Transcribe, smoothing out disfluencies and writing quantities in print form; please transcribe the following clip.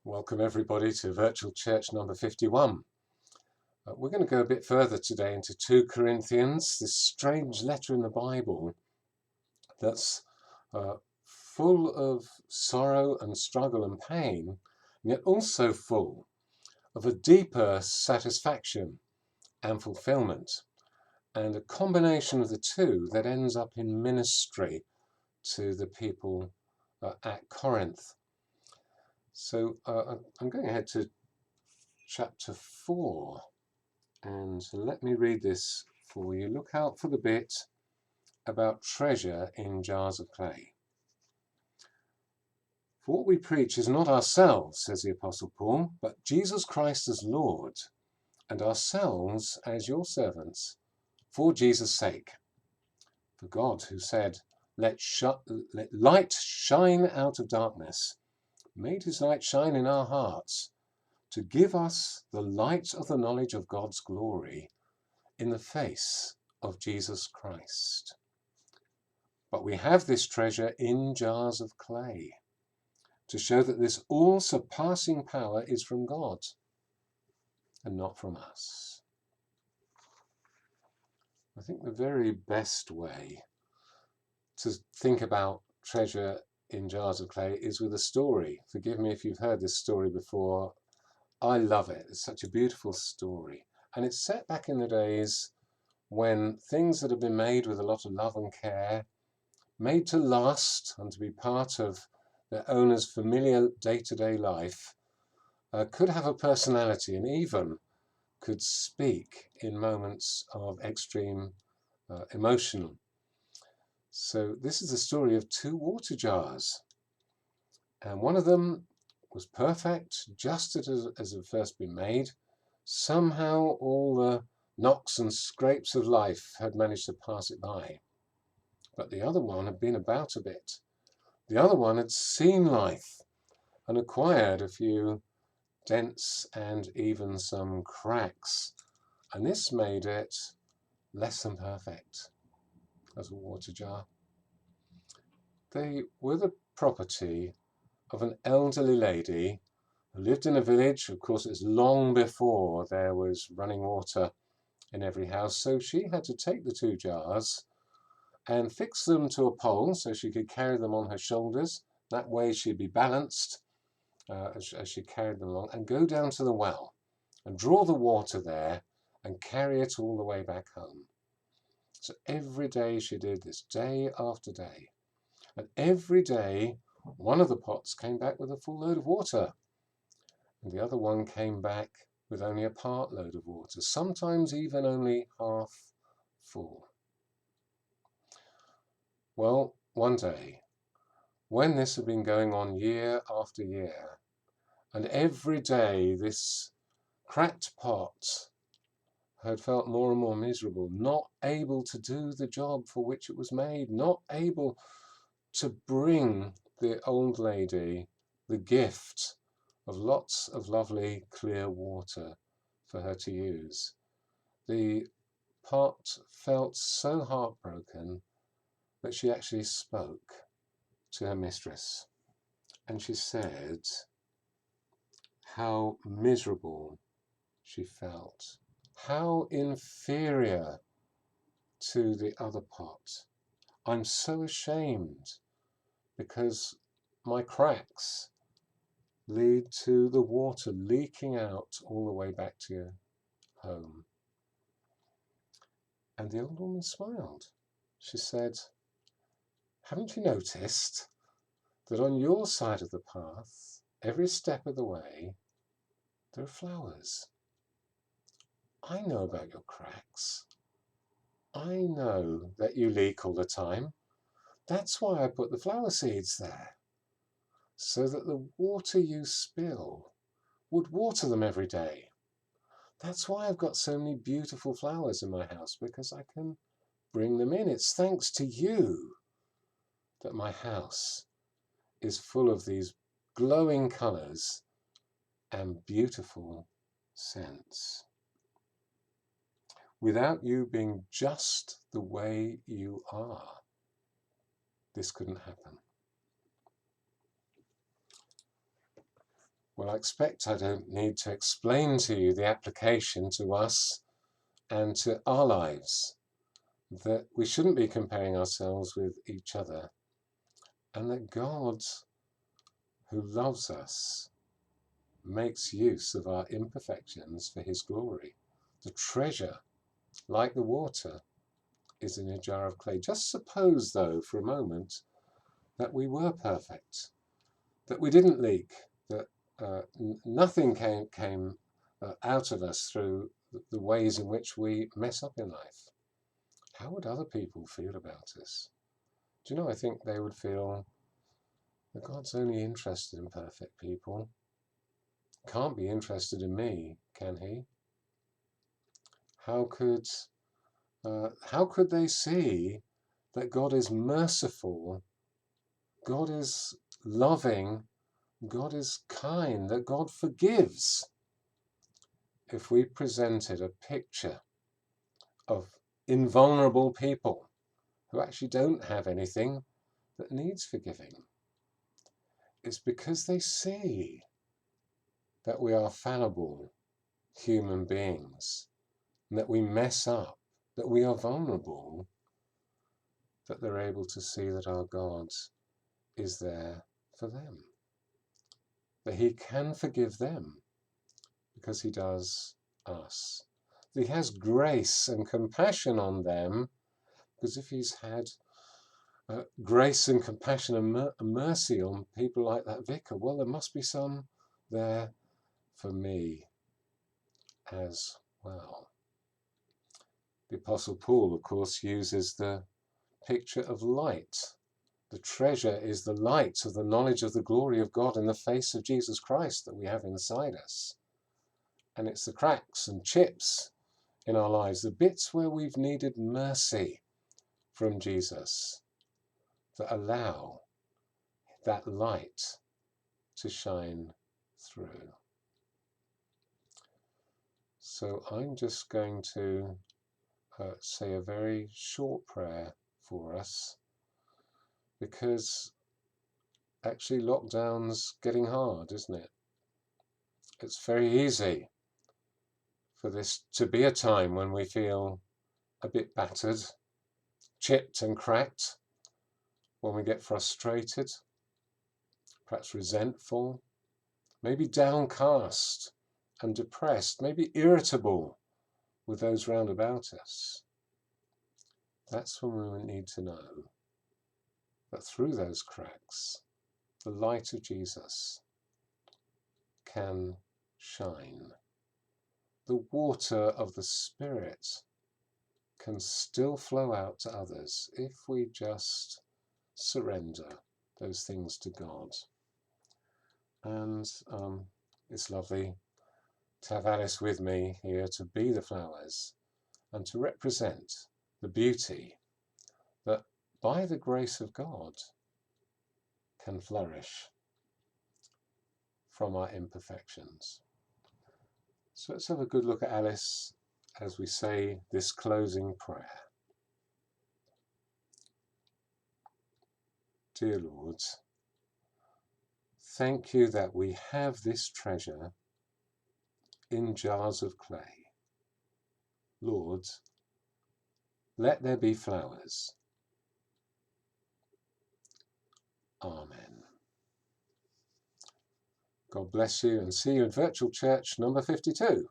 Welcome everybody to Virtual Church number 51. We're going to go a bit further today into 2 Corinthians, this strange letter in the Bible that's full of sorrow and struggle and pain, and yet also full of a deeper satisfaction and fulfillment, and a combination of the two that ends up in ministry to the people at Corinth. So I'm going ahead to chapter 4, and let me read this for you. Look out for the bit about treasure in jars of clay. For what we preach is not ourselves, says the Apostle Paul, but Jesus Christ as Lord, and ourselves as your servants, for Jesus' sake. For God, who said, let light shine out of darkness, made his light shine in our hearts, to give us the light of the knowledge of God's glory in the face of Jesus Christ. But we have this treasure in jars of clay, to show that this all-surpassing power is from God and not from us. I think the very best way to think about treasure in jars of clay is with a story. Forgive me if you've heard this story before. I love it. It's such a beautiful story. And it's set back in the days when things that have been made with a lot of love and care, made to last and to be part of their owner's familiar day-to-day life, could have a personality and even could speak in moments of extreme emotion. So this is the story of 2 water jars, and one of them was perfect, just as it had first been made. Somehow all the knocks and scrapes of life had managed to pass it by. But the other one had been about a bit. The other one had seen life and acquired a few dents and even some cracks. And this made it less than perfect as a water jar. They were the property of an elderly lady who lived in a village. Of course, it's long before there was running water in every house. So she had to take the 2 jars and fix them to a pole so she could carry them on her shoulders. That way she'd be balanced as she carried them along, and go down to the well and draw the water there and carry it all the way back home. So every day she did this, day after day. And every day one of the pots came back with a full load of water, and the other one came back with only a part load of water, sometimes even only half full. Well, one day, when this had been going on year after year, and every day this cracked pot had felt more and more miserable, not able to do the job for which it was made, not able to bring the old lady the gift of lots of lovely clear water for her to use. The pot felt so heartbroken that she actually spoke to her mistress, and she said how miserable she felt, how inferior to the other pot. I'm so ashamed because my cracks lead to the water leaking out all the way back to your home. And the old woman smiled. She said, haven't you noticed that on your side of the path, every step of the way, there are flowers? I know about your cracks. I know that you leak all the time. That's why I put the flower seeds there, so that the water you spill would water them every day. That's why I've got so many beautiful flowers in my house, because I can bring them in. It's thanks to you that my house is full of these glowing colours and beautiful scents. Without you being just the way you are, this couldn't happen. Well, I expect I don't need to explain to you the application to us and to our lives, that we shouldn't be comparing ourselves with each other, and that God, who loves us, makes use of our imperfections for his glory. The treasure, like the water, is in a jar of clay. Just suppose, though, for a moment, that we were perfect, that we didn't leak, that nothing came out of us through the ways in which we mess up in life. How would other people feel about us? Do you know, I think they would feel that God's only interested in perfect people. Can't be interested in me, can he? How could they see that God is merciful, God is loving, God is kind, that God forgives, if we presented a picture of invulnerable people who actually don't have anything that needs forgiving? It's because they see that we are fallible human beings, and that we mess up, that we are vulnerable, that they're able to see that our God is there for them, that he can forgive them because he does us. He has grace and compassion on them, because if he's had grace and compassion and mercy on people like that vicar, well, there must be some there for me as well. The Apostle Paul, of course, uses the picture of light. The treasure is the light of the knowledge of the glory of God in the face of Jesus Christ that we have inside us. And it's the cracks and chips in our lives, the bits where we've needed mercy from Jesus, that allow that light to shine through. So I'm just going to say a very short prayer for us, because actually lockdown's getting hard, isn't it? It's very easy for this to be a time when we feel a bit battered, chipped and cracked, when we get frustrated, perhaps resentful, maybe downcast and depressed, maybe irritable with those round about us. That's when we need to know that through those cracks, the light of Jesus can shine. The water of the Spirit can still flow out to others if we just surrender those things to God. And it's lovely to have Alice with me here to be the flowers and to represent the beauty that, by the grace of God, can flourish from our imperfections. So let's have a good look at Alice as we say this closing prayer. Dear Lord, thank you that we have this treasure in jars of clay. Lord, let there be flowers. Amen. God bless you, and see you in Virtual Church number 52.